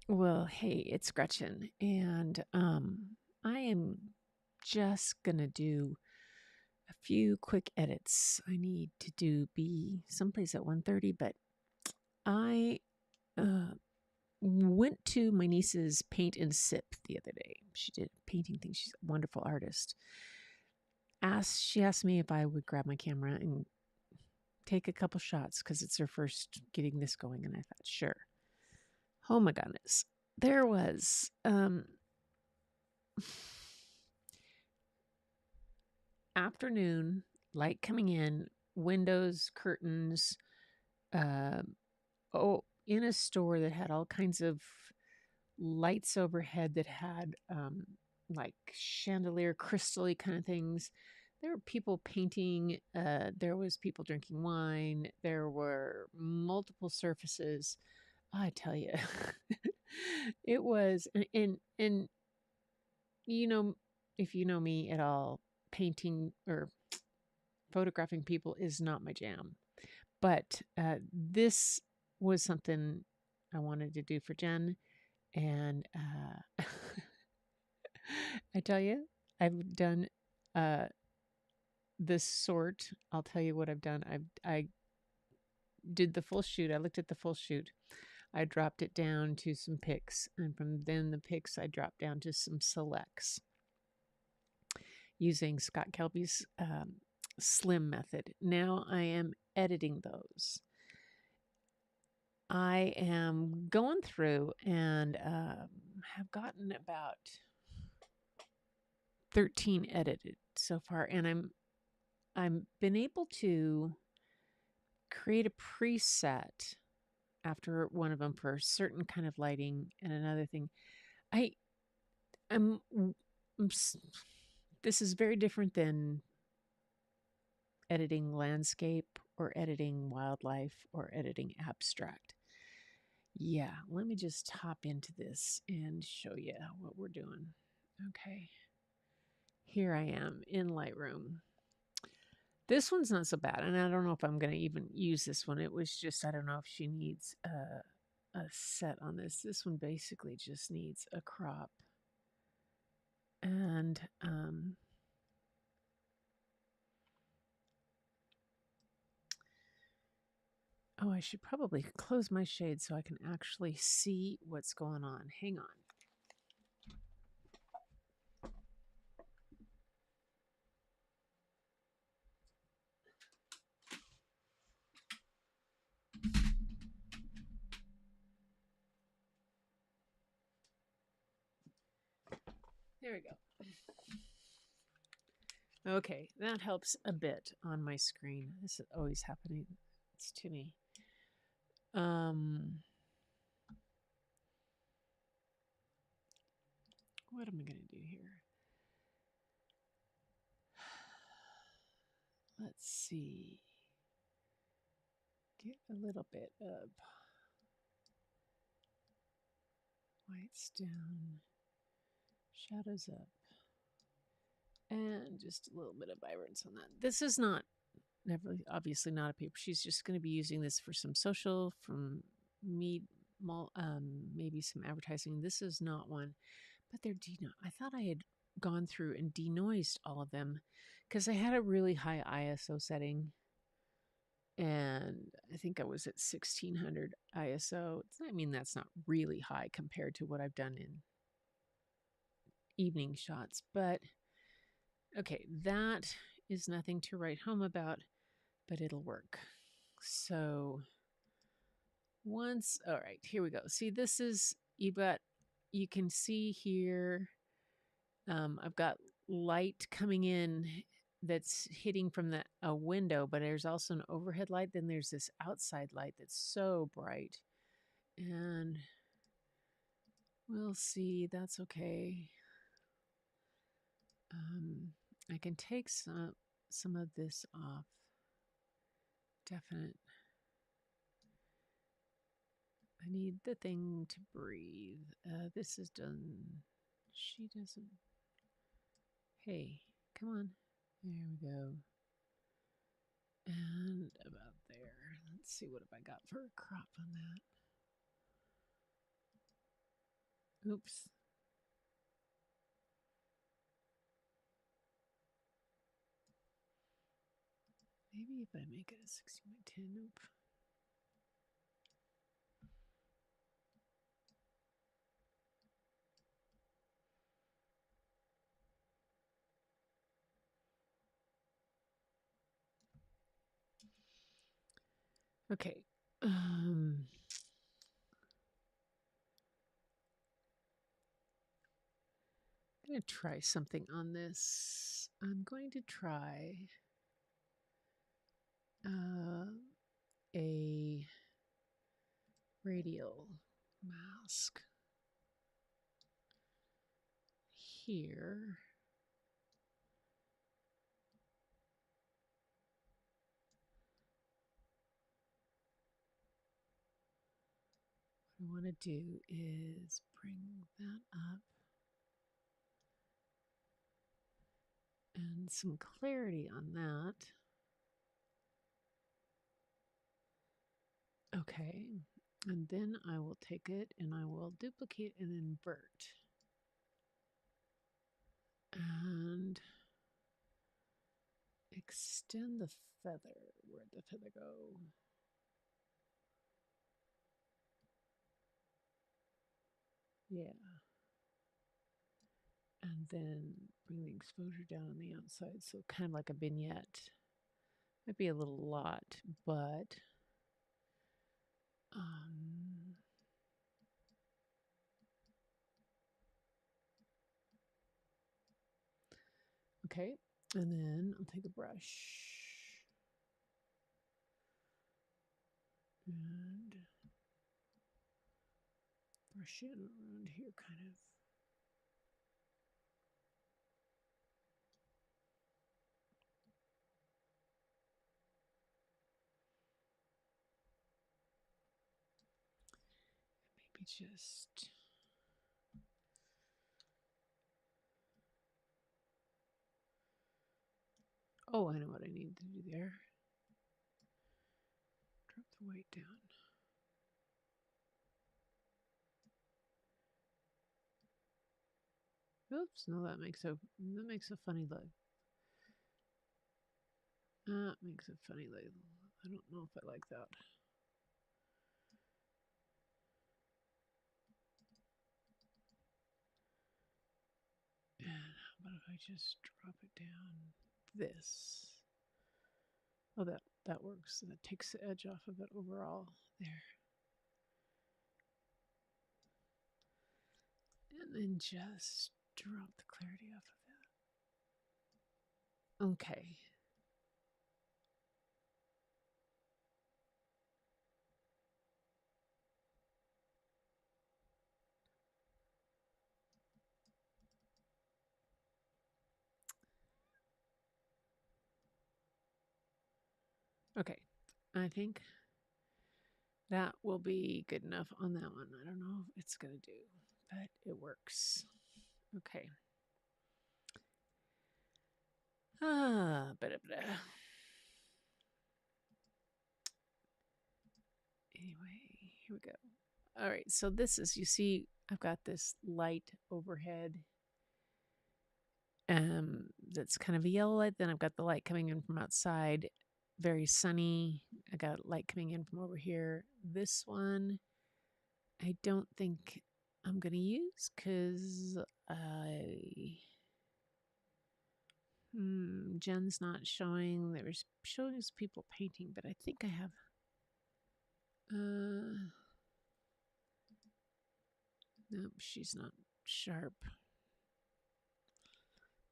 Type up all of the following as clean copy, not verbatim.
Well, hey, it's Gretchen, and I am just gonna do a few quick edits. I need to be someplace at 1:30, but I uh, went to my niece's paint and sip the other day. She did a painting thing. She's a wonderful artist. She asked me if I would grab my camera and take a couple shots because it's her first getting this going, and I thought, sure. Oh my goodness, there was afternoon, light coming in, windows, curtains, uh, in a store that had all kinds of lights overhead that had like chandelier, crystal-y kind of things. There were people painting. There was people drinking wine. There were multiple surfaces. I tell you, it was, and you know, if you know me at all, painting or photographing people is not my jam. But this was something I wanted to do for Jen. And I tell you, I've done uh, this sort. I'll tell you what I've done. I did the full shoot. I looked at the full shoot. I dropped it down to some pics. And from then the pics, I dropped down to some selects using Scott Kelby's slim method. Now I am editing those. I am going through and have gotten about 13 edited so far, and I'm been able to create a preset after one of them for a certain kind of lighting and another thing. I I'm, I'm this is very different than editing landscape or editing wildlife or editing abstract. Yeah, let me just hop into this and show you what we're doing. Okay, here I am in Lightroom. This one's not so bad, and I don't know if I'm going to even use this one. It was just, I don't know if she needs a set on this. This one basically just needs a crop. And oh, I should probably close my shade so I can actually see what's going on. Hang on. There we go. Okay, that helps a bit on my screen. This is always happening. It's to me. Um, what am I going to do here? Let's see. Get a little bit of whites down, shadows up, and just a little bit of vibrance on that. This is not, never, obviously not a paper. She's just going to be using this for some social, from me, maybe some advertising. This is not one, but they're I thought I had gone through and denoised all of them because I had a really high ISO setting, and I think I was at 1600 ISO. I mean, that's not really high compared to what I've done in evening shots, but okay, that is nothing to write home about, but it'll work. So all right, here we go. See, this is, you can see here, I've got light coming in that's hitting from a window, but there's also an overhead light. Then there's this outside light that's so bright. And we'll see, that's okay. I can take some of this off. Definite. I need the thing to breathe. This is done. She doesn't. Hey, come on. There we go. And about there. Let's see, what have I got for a crop on that? Oops. Maybe if I make it a 16 by 10. Nope. Okay. I'm going to try something on this. I'm going to try a radial mask here. What I want to do is bring that up and some clarity on that. Okay, and then I will take it and I will duplicate and invert. And extend the feather. Where'd the feather go? Yeah. And then bring the exposure down on the outside. So kind of like a vignette. Might be a little lot, but okay. And then I'll take a brush and brush it around here kind of. Maybe just oh, I know what I need to do there. Drop the white down. Oops, no, that makes a funny look. That makes a funny look. I don't know if I like that. And how about if I just drop it down this? Oh, that works. That takes the edge off of it overall. There. And then just drop the clarity off of that. Okay. Okay. I think that will be good enough on that one. I don't know if it's going to do, but it works. Okay. Anyway, here we go. All right, so this is, you see, I've got this light overhead that's kind of a yellow light. Then I've got the light coming in from outside, very sunny. I got light coming in from over here. This one, I don't think I'm going to use because Jen's not showing. There was showing us people painting, but I think I have. Nope, she's not sharp.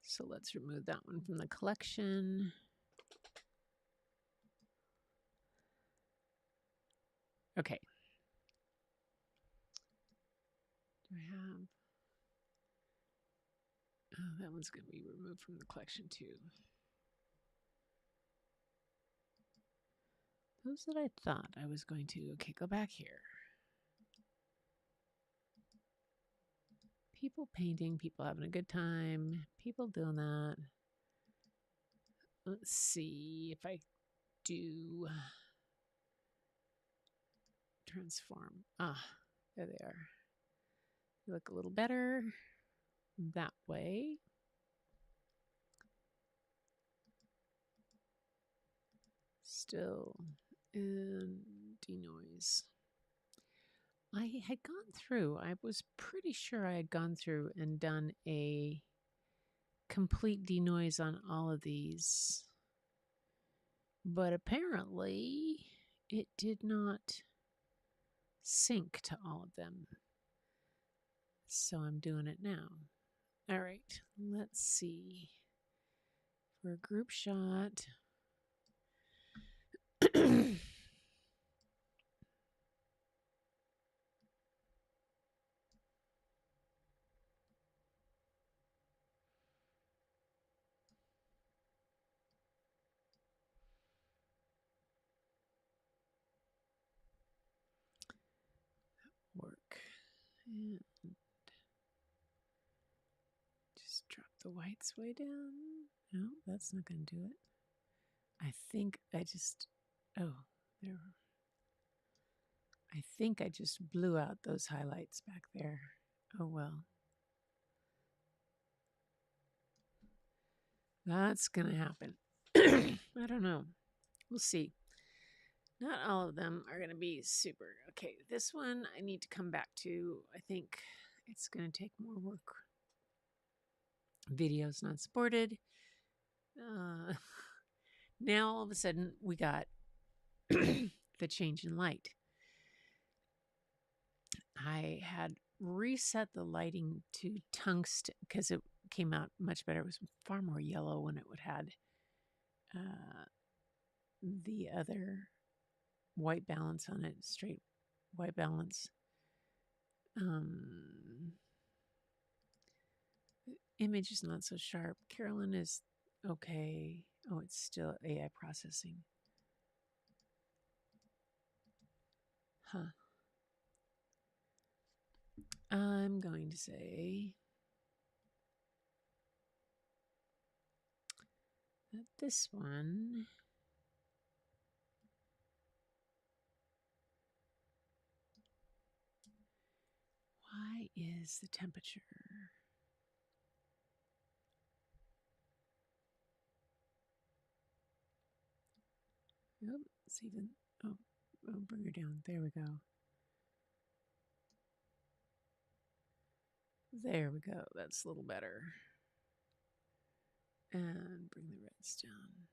So let's remove that one from the collection. Okay. Do I have? Oh, that one's going to be removed from the collection too. Those that I thought I was going to. Okay, go back here. People painting, people having a good time, people doing that. Let's see if I do transform. Ah, there they are. You look a little better that way. Still, and denoise. I had gone through, I was pretty sure I had gone through and done a complete denoise on all of these, but apparently it did not sync to all of them. So I'm doing it now. All right, let's see. For a group shot. Work. And just drop the whites way down. No, that's not going to do it. I think I just, oh, there. I think I just blew out those highlights back there. Oh, well. That's going to happen. I don't know. We'll see. Not all of them are going to be super. Okay, this one I need to come back to. I think it's going to take more work. Videos not supported. Now all of a sudden we got the change in light. I had reset the lighting to tungsten because it came out much better. It was far more yellow when it would had the other white balance on it, straight white balance. Image is not so sharp. Carolyn is okay. Oh, it's still AI processing. Huh. I'm going to say that this one why is the temperature? Oh, it's even, oh, bring her down. There we go. There we go. That's a little better. And bring the reds down.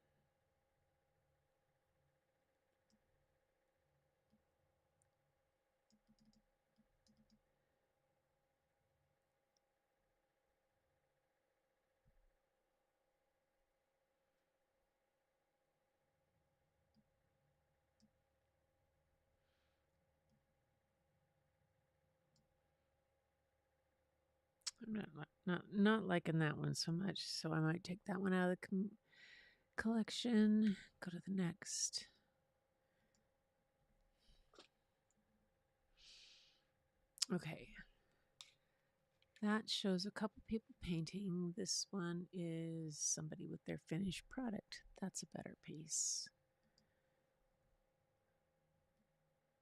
I'm not liking that one so much, so I might take that one out of the collection. Go to the next. Okay. That shows a couple people painting. This one is somebody with their finished product. That's a better piece.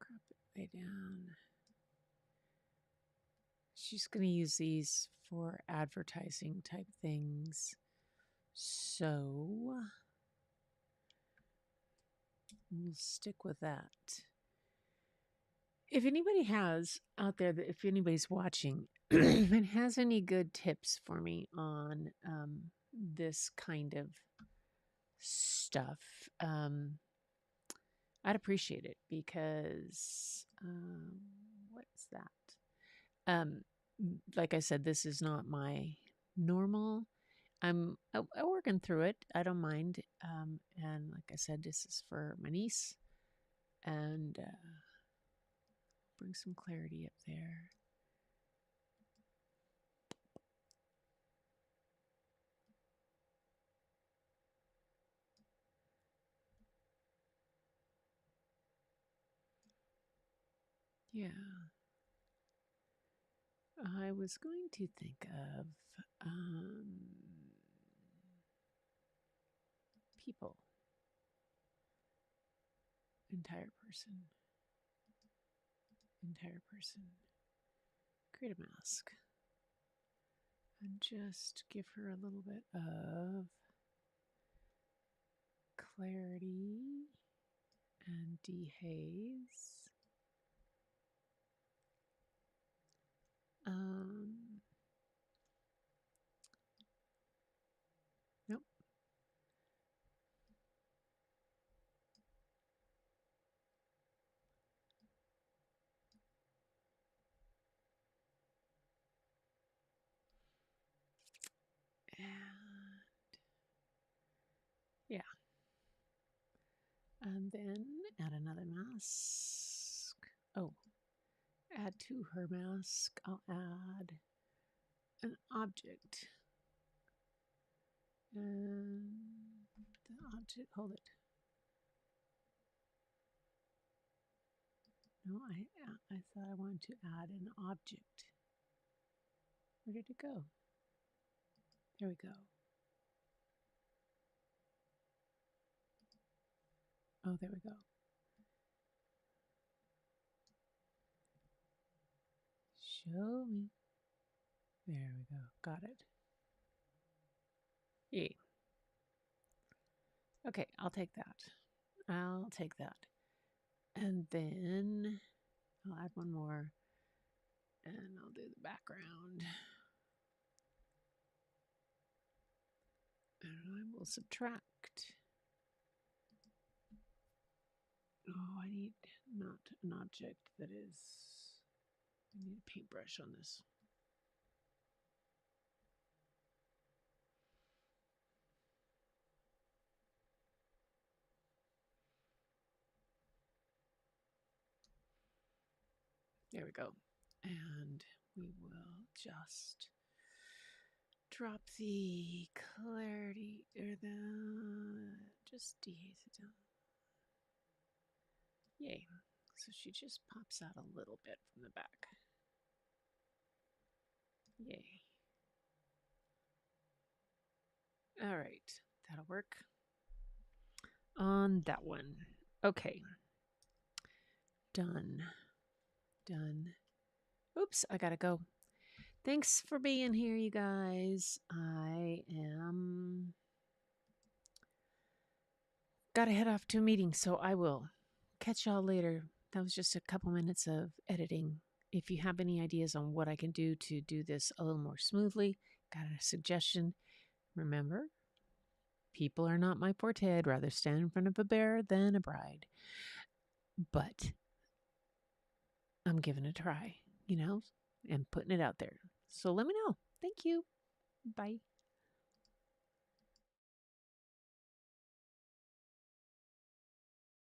Crop it way down. She's going to use these for advertising type things. So we'll stick with that. If anybody has out there, if anybody's watching and has any good tips for me on this kind of stuff, I'd appreciate it because what's that? Like I said, this is not my normal. I'm working through it. I don't mind. And like I said, this is for my niece, and bring some clarity up there. Yeah. I was going to think of people, entire person, create a mask. And just give her a little bit of clarity and dehaze. Nope. And yeah. And then add another mask. Oh, add to her mask, I'll add an object. And the object, hold it. No, I thought I wanted to add an object. Where did it go? There we go. Oh, there we go. Show me. There we go. Got it. Yay. Okay, I'll take that. I'll take that. And then I'll add one more. And I'll do the background. And I will subtract. Oh, I need not an object that is... I need a paintbrush on this. There we go. And we will just drop the clarity, or just dehaze it down. Yay. So she just pops out a little bit from the back. Yay. All right, that'll work on that one. Okay. Done. Done. Oops, I gotta go. Thanks for being here, you guys. I am gotta head off to a meeting, so I will catch y'all later. That was just a couple minutes of editing. If you have any ideas on what I can do to do this a little more smoothly, got a suggestion, remember, people are not my forte. I'd rather stand in front of a bear than a bride. But I'm giving it a try, and putting it out there. So let me know. Thank you. Bye.